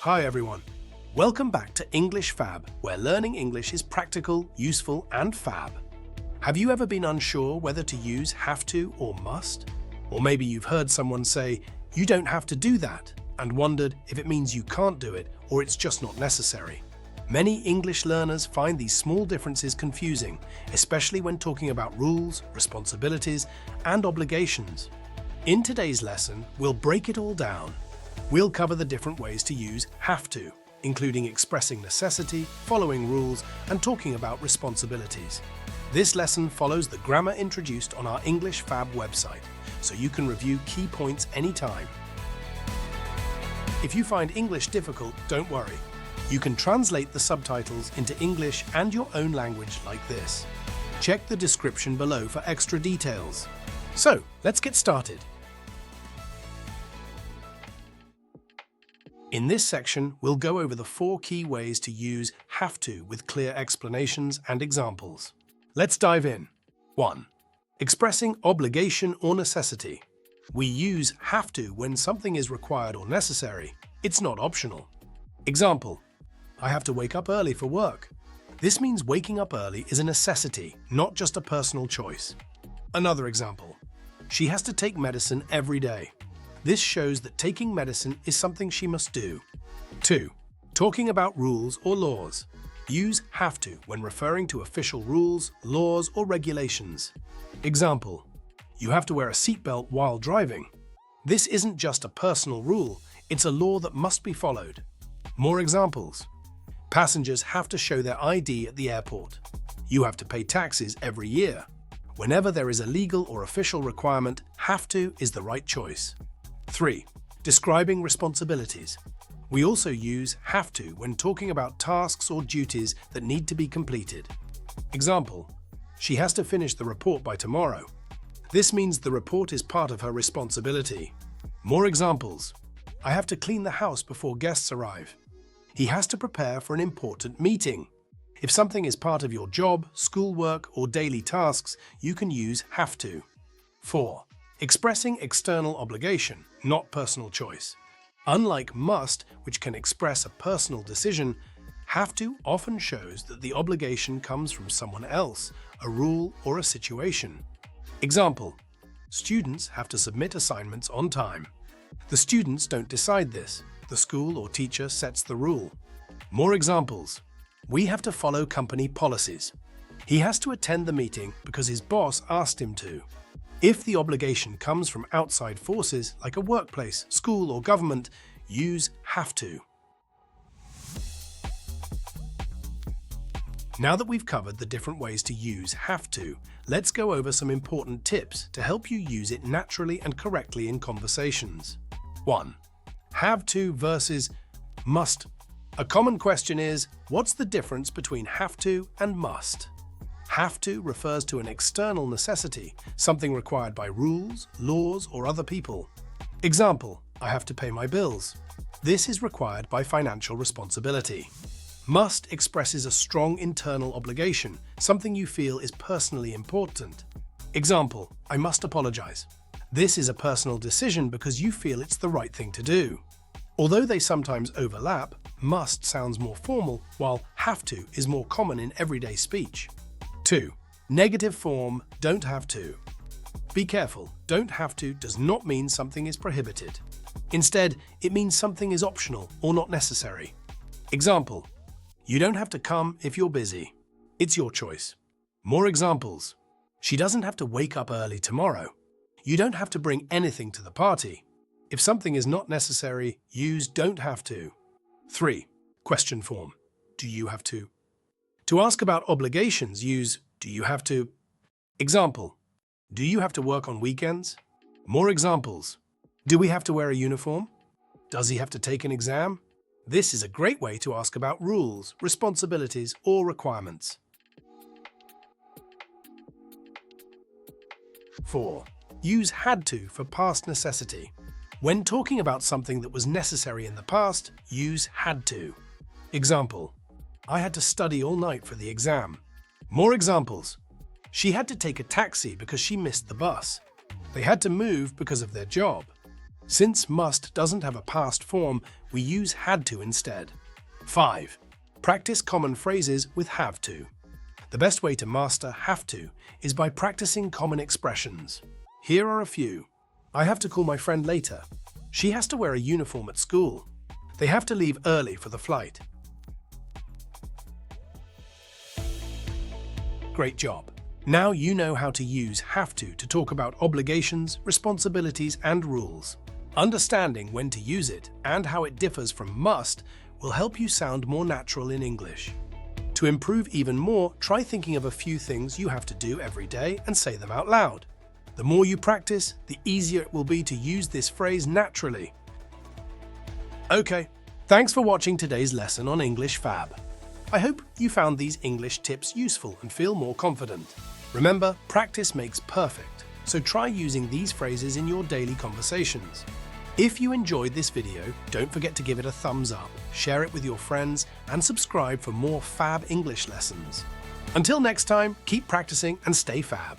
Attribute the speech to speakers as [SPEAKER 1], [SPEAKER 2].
[SPEAKER 1] Hi everyone. Welcome back to English Fab, where learning English is practical, useful, and fab. Have you ever been unsure whether to use have to or must? Or maybe you've heard someone say, you don't have to do that, and wondered if it means you can't do it or it's just not necessary. Many English learners find these small differences confusing, especially when talking about rules, responsibilities, and obligations. In today's lesson, we'll break it all down. We'll cover the different ways to use have to, including expressing necessity, following rules, and talking about responsibilities. This lesson follows the grammar introduced on our English Fab website, so you can review key points anytime. If you find English difficult, don't worry. You can translate the subtitles into English and your own language like this. Check the description below for extra details. So, let's get started. In this section, we'll go over the 4 key ways to use have to with clear explanations and examples. Let's dive in. 1. Expressing obligation or necessity. We use have to when something is required or necessary. It's not optional. Example: I have to wake up early for work. This means waking up early is a necessity, not just a personal choice. Another example: she has to take medicine every day. This shows that taking medicine is something she must do. 2. Talking about rules or laws. Use have to when referring to official rules, laws, or regulations. Example: you have to wear a seatbelt while driving. This isn't just a personal rule, it's a law that must be followed. More examples: passengers have to show their ID at the airport. You have to pay taxes every year. Whenever there is a legal or official requirement, have to is the right choice. 3. Describing responsibilities. We also use have to when talking about tasks or duties that need to be completed. Example: she has to finish the report by tomorrow. This means the report is part of her responsibility. More examples: I have to clean the house before guests arrive. He has to prepare for an important meeting. If something is part of your job, schoolwork, or daily tasks, you can use have to. 4. Expressing external obligation, not personal choice. Unlike must, which can express a personal decision, have to often shows that the obligation comes from someone else, a rule, or a situation. Example: students have to submit assignments on time. The students don't decide this. The school or teacher sets the rule. More examples: we have to follow company policies. He has to attend the meeting because his boss asked him to. If the obligation comes from outside forces like a workplace, school, or government, use have to. Now that we've covered the different ways to use have to, let's go over some important tips to help you use it naturally and correctly in conversations. 1. Have to versus must. A common question is, what's the difference between have to and must? Have to refers to an external necessity, something required by rules, laws, or other people. Example: I have to pay my bills. This is required by financial responsibility. Must expresses a strong internal obligation, something you feel is personally important. Example: I must apologize. This is a personal decision because you feel it's the right thing to do. Although they sometimes overlap, must sounds more formal, while have to is more common in everyday speech. 2. Negative form, don't have to. Be careful, don't have to does not mean something is prohibited. Instead, it means something is optional or not necessary. Example: you don't have to come if you're busy. It's your choice. More examples: she doesn't have to wake up early tomorrow. You don't have to bring anything to the party. If something is not necessary, use don't have to. 3. Question form, do you have to? To ask about obligations, use do you have to. Example: do you have to work on weekends? More examples: do we have to wear a uniform? Does he have to take an exam? This is a great way to ask about rules, responsibilities, or requirements. 4. Use had to for past necessity. When talking about something that was necessary in the past, use had to. Example: I had to study all night for the exam. More examples: she had to take a taxi because she missed the bus. They had to move because of their job. Since must doesn't have a past form, we use had to instead. 5. Practice common phrases with have to. The best way to master have to is by practicing common expressions. Here are a few. I have to call my friend later. She has to wear a uniform at school. They have to leave early for the flight. Great job. Now you know how to use have to talk about obligations, responsibilities, and rules. Understanding when to use it and how it differs from must will help you sound more natural in English. To improve even more, try thinking of a few things you have to do every day and say them out loud. The more you practice, the easier it will be to use this phrase naturally. Okay, thanks for watching today's lesson on English Fab. I hope you found these English tips useful and feel more confident. Remember, practice makes perfect, so try using these phrases in your daily conversations. If you enjoyed this video, don't forget to give it a thumbs up, share it with your friends, and subscribe for more Fab English lessons. Until next time, keep practicing and stay Fab.